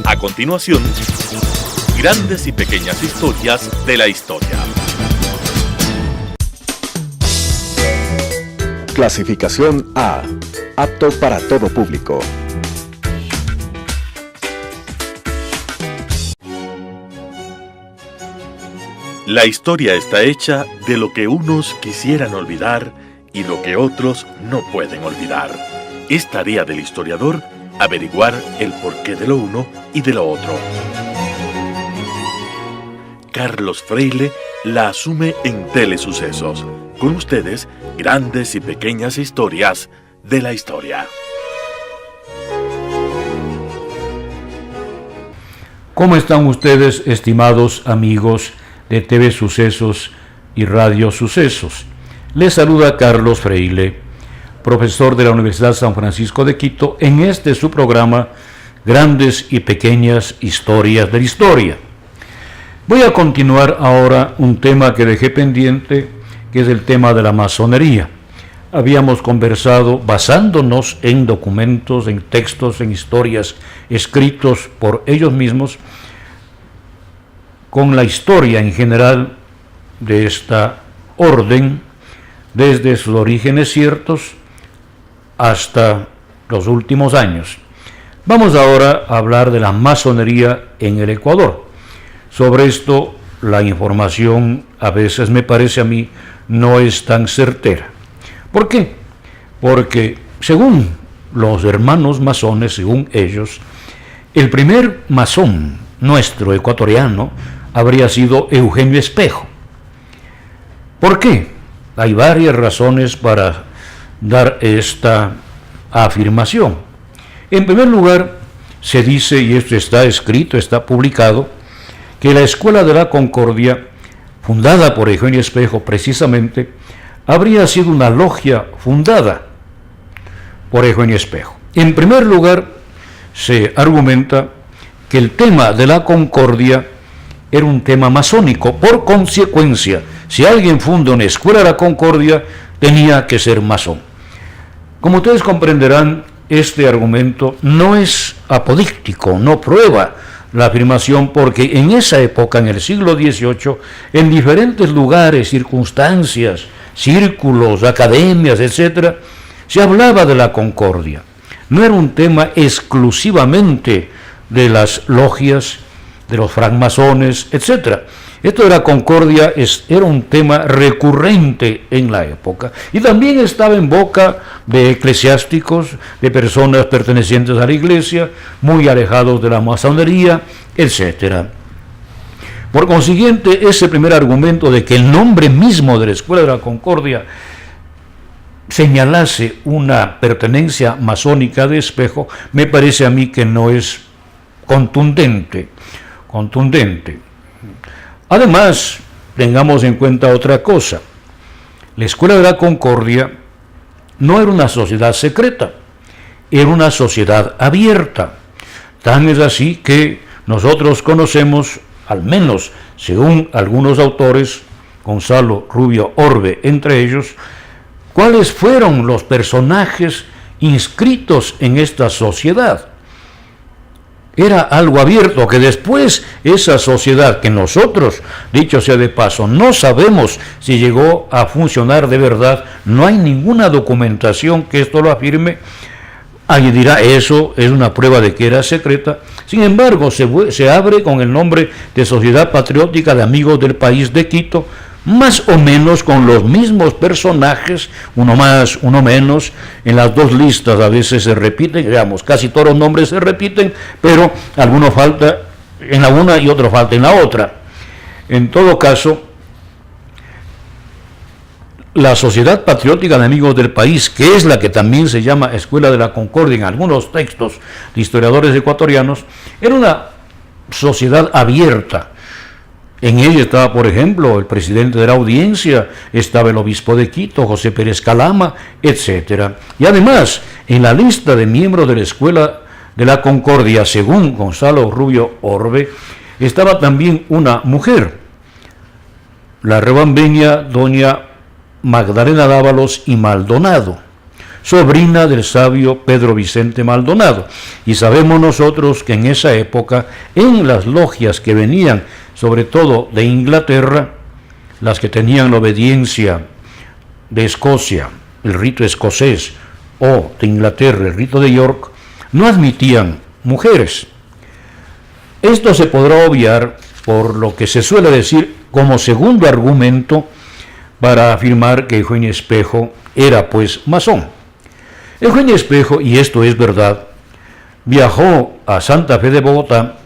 A continuación, grandes y pequeñas historias de la historia. Clasificación A. Apto para todo público. La historia está hecha de lo que unos quisieran olvidar y lo que otros no pueden olvidar. Es tarea del historiador averiguar el porqué de lo uno y de lo otro. Carlos Freile la asume en Telesucesos. Con ustedes, grandes y pequeñas historias de la historia. ¿Cómo están ustedes, estimados amigos de TV Sucesos y Radio Sucesos? Les saluda Carlos Freile, profesor de la Universidad San Francisco de Quito, en este su programa Grandes y Pequeñas Historias de la Historia. Voy a continuar ahora un tema que dejé pendiente, que es el tema de la masonería. Habíamos conversado basándonos en documentos, en textos, en historias escritos por ellos mismos, con la historia en general de esta orden, desde sus orígenes ciertos hasta los últimos años. Vamos ahora a hablar de la masonería en el Ecuador. Sobre esto, la información a veces me parece a mí no es tan certera. ¿Por qué? Porque según los hermanos masones, según ellos, el primer masón nuestro ecuatoriano habría sido Eugenio Espejo. ¿Por qué? Hay varias razones para dar esta afirmación. En primer lugar, se dice, y esto está escrito, está publicado, que la Escuela de la Concordia, fundada por Eugenio Espejo precisamente, habría sido una logia fundada por Eugenio Espejo. En primer lugar, se argumenta que el tema de la concordia era un tema masónico. Por consecuencia, si alguien funda una escuela de la concordia, tenía que ser masón. Como ustedes comprenderán, este argumento no es apodíctico, no prueba la afirmación, porque en esa época, en el siglo XVIII, en diferentes lugares, circunstancias, círculos, academias, etc., se hablaba de la concordia. No era un tema exclusivamente de las logias, de los francmasones, etc. Esto de la concordia era un tema recurrente en la época y también estaba en boca de eclesiásticos, de personas pertenecientes a la iglesia, muy alejados de la masonería, etc. Por consiguiente, ese primer argumento de que el nombre mismo de la Escuela de la Concordia señalase una pertenencia masónica de Espejo, me parece a mí que no es contundente. Además, tengamos en cuenta otra cosa. La Escuela de la Concordia no era una sociedad secreta, era una sociedad abierta. Tan es así que nosotros conocemos, al menos según algunos autores, Gonzalo Rubio Orbe entre ellos, cuáles fueron los personajes inscritos en esta sociedad. Era algo abierto, que después esa sociedad, que nosotros, dicho sea de paso, no sabemos si llegó a funcionar de verdad, no hay ninguna documentación que esto lo afirme. Alguien dirá, eso es una prueba de que era secreta. Sin embargo, se abre con el nombre de Sociedad Patriótica de Amigos del País de Quito, más o menos con los mismos personajes, uno más, uno menos. En las dos listas a veces se repiten, digamos, casi todos los nombres se repiten, pero alguno falta en la una y otro falta en la otra. En todo caso, la Sociedad Patriótica de Amigos del País, que es la que también se llama Escuela de la Concordia en algunos textos de historiadores ecuatorianos, era una sociedad abierta. En ella estaba, por ejemplo, el presidente de la audiencia, estaba el obispo de Quito, José Pérez Calama, etc. Y además, en la lista de miembros de la Escuela de la Concordia, según Gonzalo Rubio Orbe, estaba también una mujer, la rebambeña doña Magdalena Dávalos y Maldonado. sobrina del sabio Pedro Vicente Maldonado. Y sabemos nosotros que en esa época, en las logias que venían, sobre todo de Inglaterra, las que tenían la obediencia de Escocia, el rito escocés, o de Inglaterra, el rito de York, no admitían mujeres. Esto se podrá obviar por lo que se suele decir como segundo argumento para afirmar que Eugenio Espejo era pues masón. Eugenio Espejo, y esto es verdad, viajó a Santa Fe de Bogotá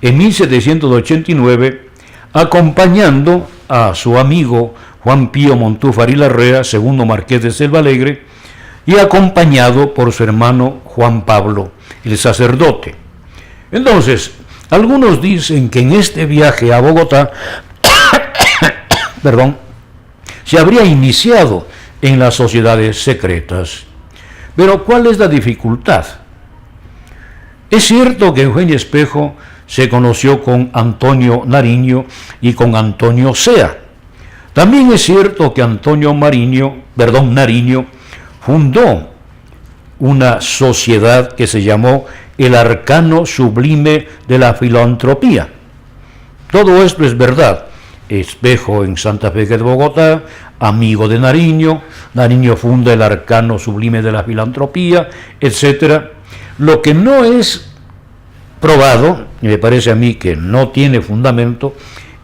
en 1789 acompañando a su amigo Juan Pío Montúfar y Larrea, segundo marqués de Selva Alegre, y acompañado por su hermano Juan Pablo, el sacerdote. Entonces, algunos dicen que en este viaje a Bogotá, se habría iniciado en las sociedades secretas. Pero ¿cuál es la dificultad? Es cierto que Eugenio Espejo se conoció con Antonio Nariño y con Antonio Sea. También es cierto que Nariño fundó una sociedad que se llamó el Arcano Sublime de la Filantropía. Todo esto es verdad. Espejo en Santa Fe de Bogotá, amigo de Nariño, Nariño funda el Arcano Sublime de la Filantropía, etc. Lo que no es probado, y me parece a mí que no tiene fundamento,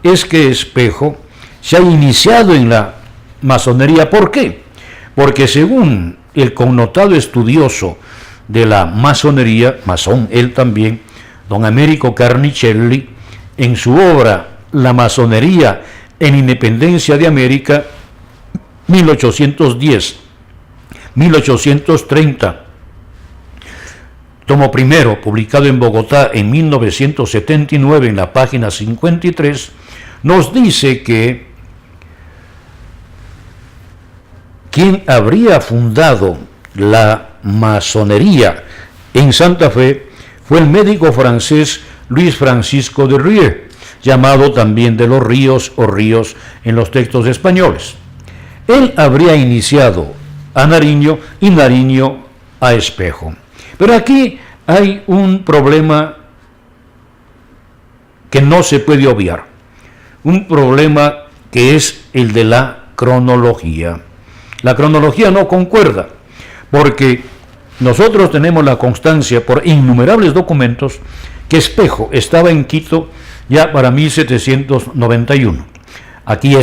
es que Espejo se ha iniciado en la masonería. ¿Por qué? Porque según el connotado estudioso de la masonería, masón él también, don Américo Carnicelli, en su obra La masonería en Independencia de América, 1810-1830, tomo primero, publicado en Bogotá en 1979 en la página 53, nos dice que quien habría fundado la masonería en Santa Fe fue el médico francés Luis Francisco de Rieux, llamado también de los Ríos o Ríos en los textos españoles. Él habría iniciado a Nariño y Nariño a Espejo. Pero aquí hay un problema que no se puede obviar, un problema que es el de la cronología. La cronología no concuerda, porque nosotros tenemos la constancia por innumerables documentos que Espejo estaba en Quito ya para 1791. Aquí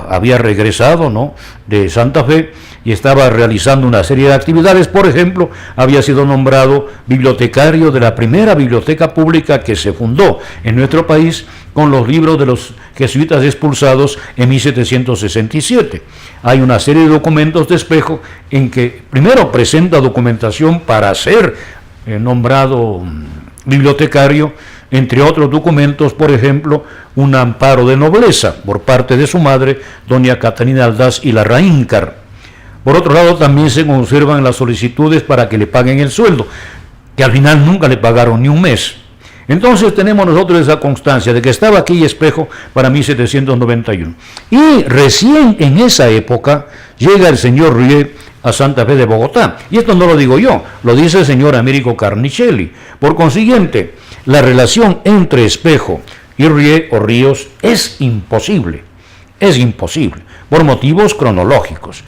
había regresado, ¿no?, de Santa Fe y estaba realizando una serie de actividades. Por ejemplo, había sido nombrado bibliotecario de la primera biblioteca pública que se fundó en nuestro país con los libros de los jesuitas expulsados en 1767. Hay una serie de documentos de Espejo en que primero presenta documentación para ser nombrado bibliotecario, entre otros documentos, por ejemplo, un amparo de nobleza por parte de su madre, doña Catalina Aldaz y Larraíncar. Por otro lado, también se conservan las solicitudes para que le paguen el sueldo, que al final nunca le pagaron ni un mes. Entonces tenemos nosotros esa constancia de que estaba aquí Espejo para 1791. Y recién en esa época llega el señor Rieux a Santa Fe de Bogotá. Y esto no lo digo yo, lo dice el señor Américo Carnicelli. Por consiguiente, la relación entre Espejo y Rieux o Ríos es imposible, por motivos cronológicos.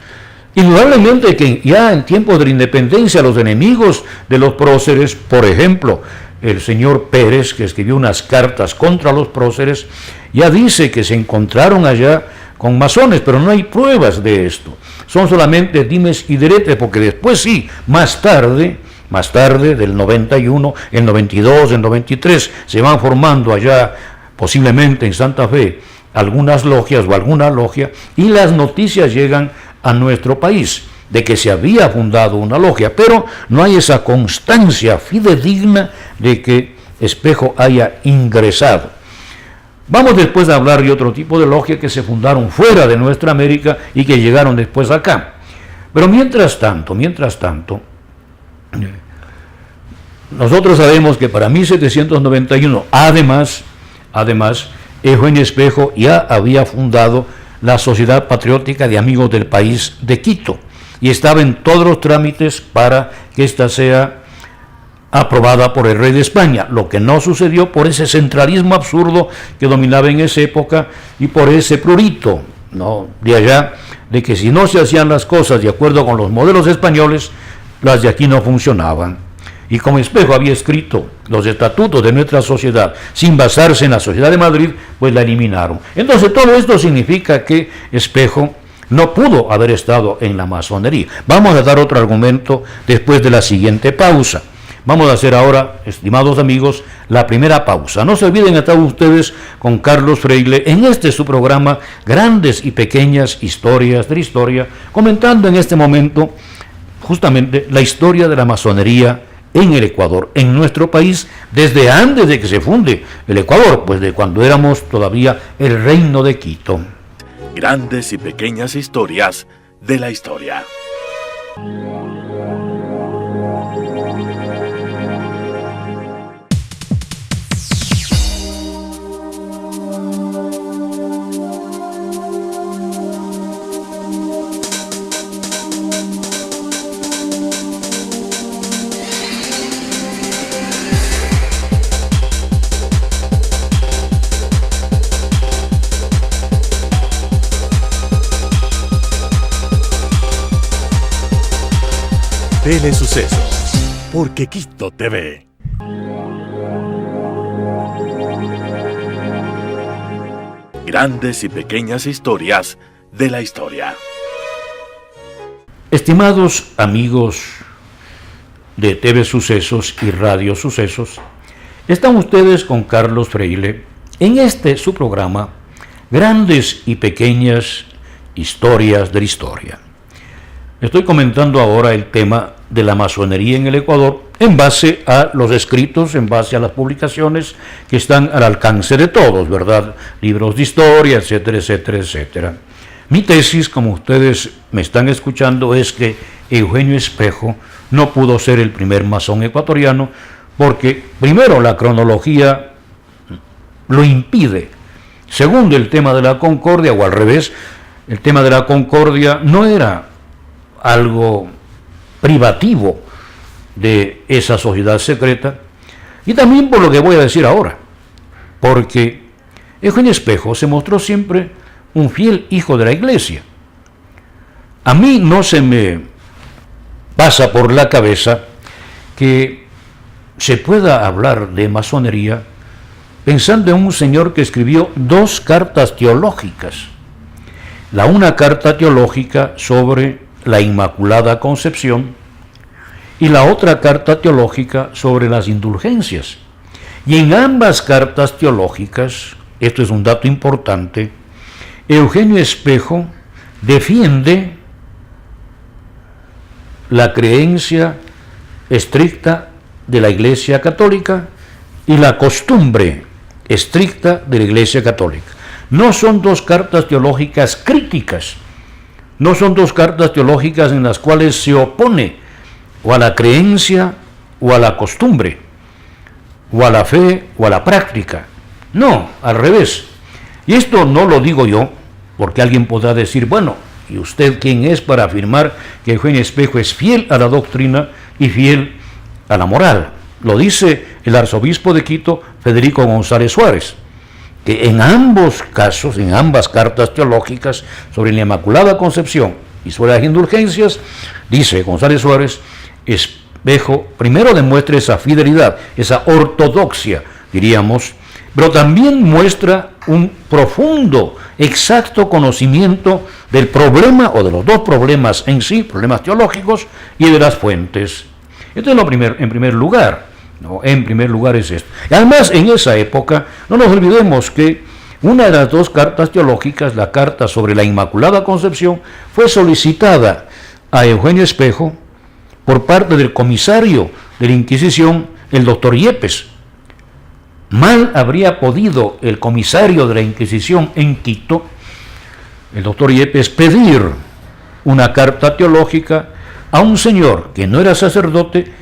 Indudablemente que ya en tiempos de la independencia los enemigos de los próceres, por ejemplo, el señor Pérez, que escribió unas cartas contra los próceres, ya dice que se encontraron allá con masones, pero no hay pruebas de esto. Son solamente dimes y diretes, porque después sí, más tarde, del 91, el 92, el 93, se van formando allá, posiblemente en Santa Fe, algunas logias o alguna logia, y las noticias llegan a nuestro país de que se había fundado una logia, pero no hay esa constancia fidedigna de que Espejo haya ingresado. Vamos después a hablar de otro tipo de logias que se fundaron fuera de nuestra América y que llegaron después acá. Pero mientras tanto, nosotros sabemos que para 1791, además, Eugenio Espejo ya había fundado la Sociedad Patriótica de Amigos del País de Quito. y estaba en todos los trámites para que ésta sea aprobada por el rey de España, lo que no sucedió por ese centralismo absurdo que dominaba en esa época y por ese prurito, ¿no?, de allá, de que si no se hacían las cosas de acuerdo con los modelos españoles, las de aquí no funcionaban. Y como Espejo había escrito los estatutos de nuestra sociedad sin basarse en la Sociedad de Madrid, pues la eliminaron. Entonces todo esto significa que Espejo no pudo haber estado en la masonería. Vamos a dar otro argumento después de la siguiente pausa. Vamos a hacer ahora, estimados amigos, la primera pausa. No se olviden, están ustedes con Carlos Freile en este su programa, Grandes y Pequeñas Historias de la Historia, comentando en este momento justamente la historia de la masonería en el Ecuador, en nuestro país, desde antes de que se funde el Ecuador, pues de cuando éramos todavía el Reino de Quito. Grandes y pequeñas historias de la historia. Telesucesos, porque Quito TV. Grandes y pequeñas historias de la historia. Estimados amigos de TV Sucesos y Radio Sucesos, están ustedes con Carlos Freile en este su programa, Grandes y Pequeñas Historias de la Historia. Estoy comentando ahora el tema de la masonería en el Ecuador en base a los escritos, en base a las publicaciones que están al alcance de todos, ¿verdad? Libros de historia, etcétera, etcétera, etcétera. Mi tesis, como ustedes me están escuchando, es que Eugenio Espejo no pudo ser el primer masón ecuatoriano porque, primero, la cronología lo impide. Segundo, el tema de la concordia, o al revés, el tema de la concordia no era algo privativo de esa sociedad secreta, y también por lo que voy a decir ahora, porque Eugenio Espejo se mostró siempre un fiel hijo de la Iglesia. A mí no se me pasa por la cabeza que se pueda hablar de masonería pensando en un señor que escribió 2 cartas teológicas. Una carta teológica sobre la Inmaculada Concepción y la otra carta teológica sobre las indulgencias. Y en ambas cartas teológicas, esto es un dato importante, Eugenio Espejo defiende la creencia estricta de la Iglesia Católica y la costumbre estricta de la Iglesia Católica. No son 2 cartas teológicas críticas, no son 2 cartas teológicas en las cuales se opone o a la creencia o a la costumbre, o a la fe o a la práctica. No, al revés. Y esto no lo digo yo, porque alguien podrá decir, bueno, ¿y usted quién es para afirmar que Eugenio Espejo es fiel a la doctrina y fiel a la moral? Lo dice el arzobispo de Quito, Federico González Suárez, que en ambos casos, en ambas cartas teológicas sobre la Inmaculada Concepción y sobre las indulgencias, dice González Suárez, Espejo primero demuestra esa fidelidad, esa ortodoxia, diríamos, pero también muestra un profundo, exacto conocimiento del problema o de los 2 problemas en sí, problemas teológicos y de las fuentes. Esto es en primer lugar. No, en primer lugar es esto. Y además, en esa época, no nos olvidemos que una de las 2 cartas teológicas, la carta sobre la Inmaculada Concepción, fue solicitada a Eugenio Espejo por parte del comisario de la Inquisición, el doctor Yepes. Mal habría podido el comisario de la Inquisición en Quito, el doctor Yepes, pedir una carta teológica a un señor que no era sacerdote,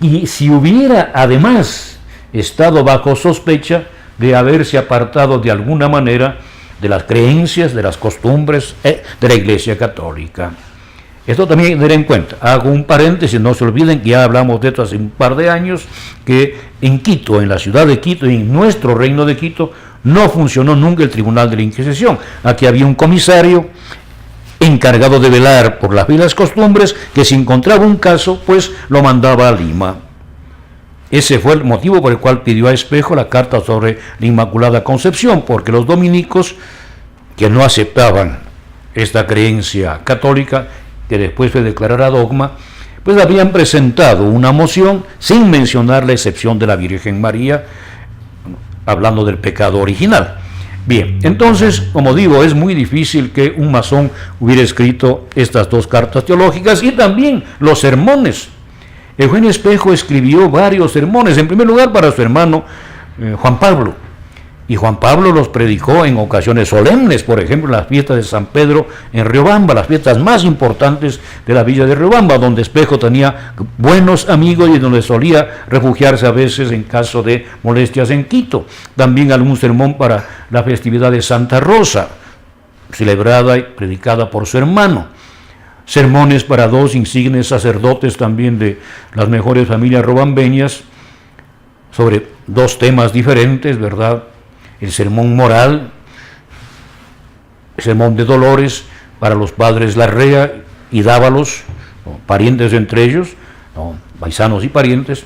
y si hubiera además estado bajo sospecha de haberse apartado de alguna manera de las creencias, de las costumbres de la Iglesia Católica. Esto también hay que tener en cuenta. Hago un paréntesis, no se olviden que ya hablamos de esto hace un par de años, que en Quito, en la ciudad de Quito, en nuestro reino de Quito, no funcionó nunca el Tribunal de la Inquisición. Aquí había un comisario encargado de velar por las viejas costumbres, que si encontraba un caso, pues lo mandaba a Lima. Ese fue el motivo por el cual pidió a Espejo la carta sobre la Inmaculada Concepción, porque los dominicos, que no aceptaban esta creencia católica, que después fue declarada dogma, pues habían presentado una moción sin mencionar la excepción de la Virgen María, hablando del pecado original. Bien, entonces, como digo, es muy difícil que un masón hubiera escrito estas dos cartas teológicas y también los sermones. Eugenio Espejo escribió varios sermones, en primer lugar para su hermano Juan Pablo, y Juan Pablo los predicó en ocasiones solemnes, por ejemplo, en las fiestas de San Pedro en Riobamba, las fiestas más importantes de la villa de Riobamba, donde Espejo tenía buenos amigos y donde solía refugiarse a veces en caso de molestias en Quito. También algún sermón para la festividad de Santa Rosa, celebrada y predicada por su hermano. Sermones para dos insignes sacerdotes también de las mejores familias robambeñas, sobre dos temas diferentes, ¿verdad? El sermón moral, el sermón de Dolores para los padres Larrea y Dávalos, parientes entre ellos, paisanos y parientes.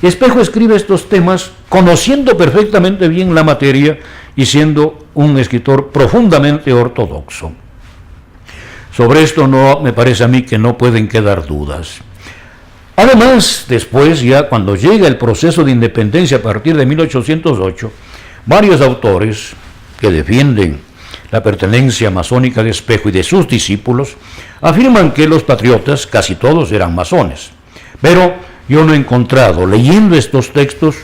Espejo escribe estos temas conociendo perfectamente bien la materia y siendo un escritor profundamente ortodoxo. Sobre esto no me parece a mí que no pueden quedar dudas. Además, después, ya cuando llega el proceso de independencia a partir de 1808, varios autores que defienden la pertenencia masónica de Espejo y de sus discípulos afirman que los patriotas, casi todos, eran masones. Pero yo no he encontrado, leyendo estos textos,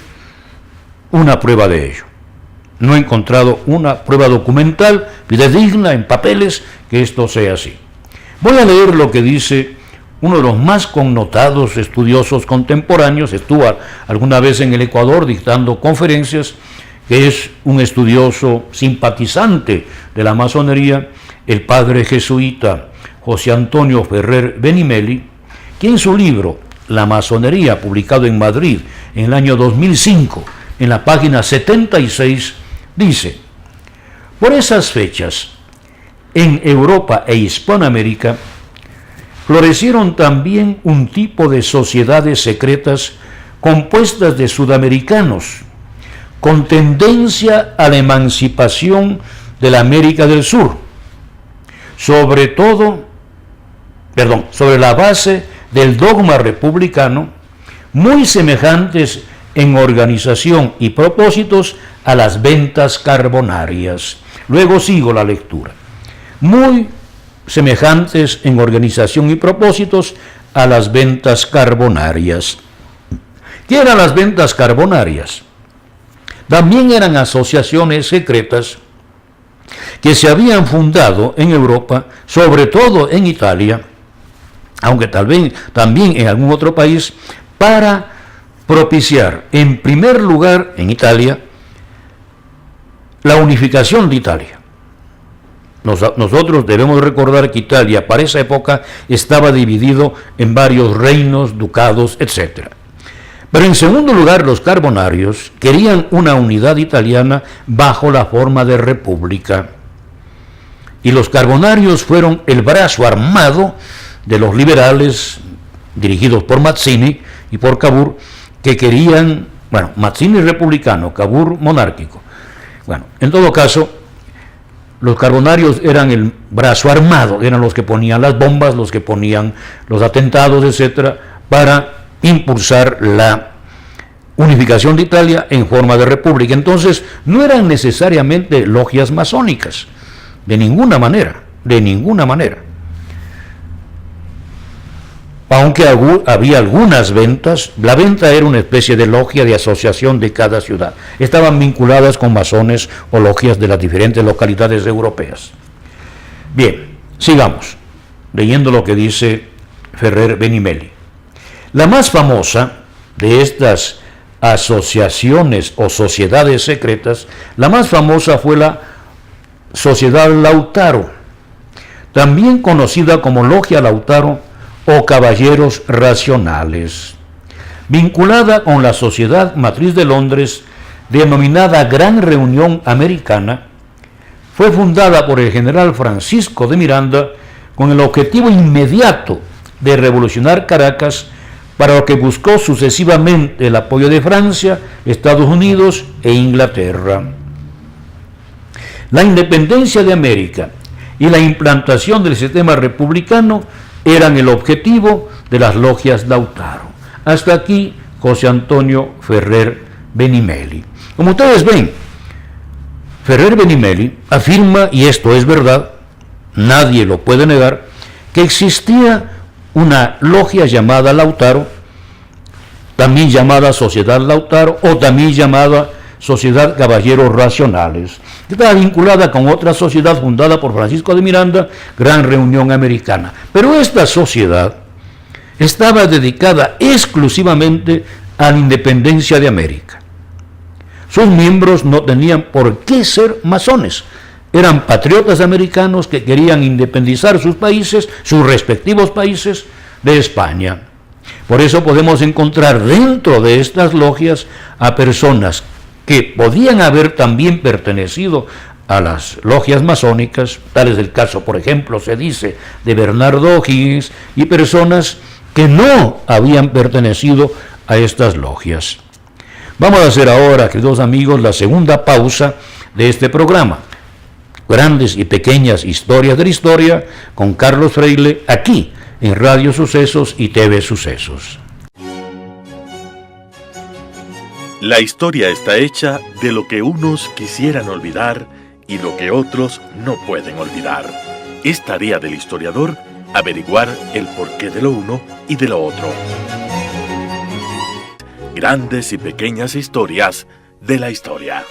una prueba de ello. No he encontrado una prueba documental fidedigna en papeles que esto sea así. Voy a leer lo que dice uno de los más connotados estudiosos contemporáneos, estuvo alguna vez en el Ecuador dictando conferencias, que es un estudioso simpatizante de la masonería, el padre jesuita José Antonio Ferrer Benimeli, quien en su libro La masonería, publicado en Madrid en el año 2005, en la página 76, dice: por esas fechas, en Europa e Hispanoamérica, florecieron también un tipo de sociedades secretas compuestas de sudamericanos, con tendencia a la emancipación de la América del Sur, sobre la base del dogma republicano, muy semejantes en organización y propósitos a las ventas carbonarias. Luego sigo la lectura. Muy semejantes en organización y propósitos a las ventas carbonarias. ¿Qué eran las ventas carbonarias? También eran asociaciones secretas que se habían fundado en Europa, sobre todo en Italia, aunque tal vez también en algún otro país, para propiciar, en primer lugar en Italia, la unificación de Italia. Nosotros debemos recordar que Italia para esa época estaba dividido en varios reinos, ducados, etc. Pero en segundo lugar, los carbonarios querían una unidad italiana bajo la forma de república. Y los carbonarios fueron el brazo armado de los liberales, dirigidos por Mazzini y por Cavour, que querían, Mazzini republicano, Cavour monárquico. En todo caso, los carbonarios eran el brazo armado, eran los que ponían las bombas, los que ponían los atentados, etcétera, para impulsar la unificación de Italia en forma de república. Entonces, no eran necesariamente logias masónicas, de ninguna manera. Aunque había algunas ventas, la venta era una especie de logia de asociación de cada ciudad. Estaban vinculadas con masones o logias de las diferentes localidades europeas. Bien, sigamos, leyendo lo que dice Ferrer Benimeli. La más famosa de estas asociaciones o sociedades secretas, la más famosa fue la Sociedad Lautaro, también conocida como Logia Lautaro o Caballeros Racionales, vinculada con la sociedad matriz de Londres, denominada Gran Reunión Americana. Fue fundada por el general Francisco de Miranda con el objetivo inmediato de revolucionar Caracas, para lo que buscó sucesivamente el apoyo de Francia, Estados Unidos e Inglaterra. La independencia de América y la implantación del sistema republicano eran el objetivo de las logias Lautaro. Hasta aquí José Antonio Ferrer Benimeli. Como ustedes ven, Ferrer Benimeli afirma, y esto es verdad, nadie lo puede negar, que existía una logia llamada Lautaro, también llamada Sociedad Lautaro o también llamada Sociedad Caballeros Racionales, que estaba vinculada con otra sociedad fundada por Francisco de Miranda, Gran Reunión Americana. Pero esta sociedad estaba dedicada exclusivamente a la independencia de América. Sus miembros no tenían por qué ser masones, eran patriotas americanos que querían independizar sus países, sus respectivos países, de España. Por eso podemos encontrar dentro de estas logias a personas que podían haber también pertenecido a las logias masónicas, tal es el caso, por ejemplo, se dice, de Bernardo O'Higgins, y personas que no habían pertenecido a estas logias. Vamos a hacer ahora, queridos amigos, la segunda pausa de este programa. Grandes y pequeñas historias de la historia con Carlos Freile, aquí en Radio Sucesos y TV Sucesos. La historia está hecha de lo que unos quisieran olvidar y lo que otros no pueden olvidar. Es tarea del historiador averiguar el porqué de lo uno y de lo otro. Grandes y pequeñas historias de la historia.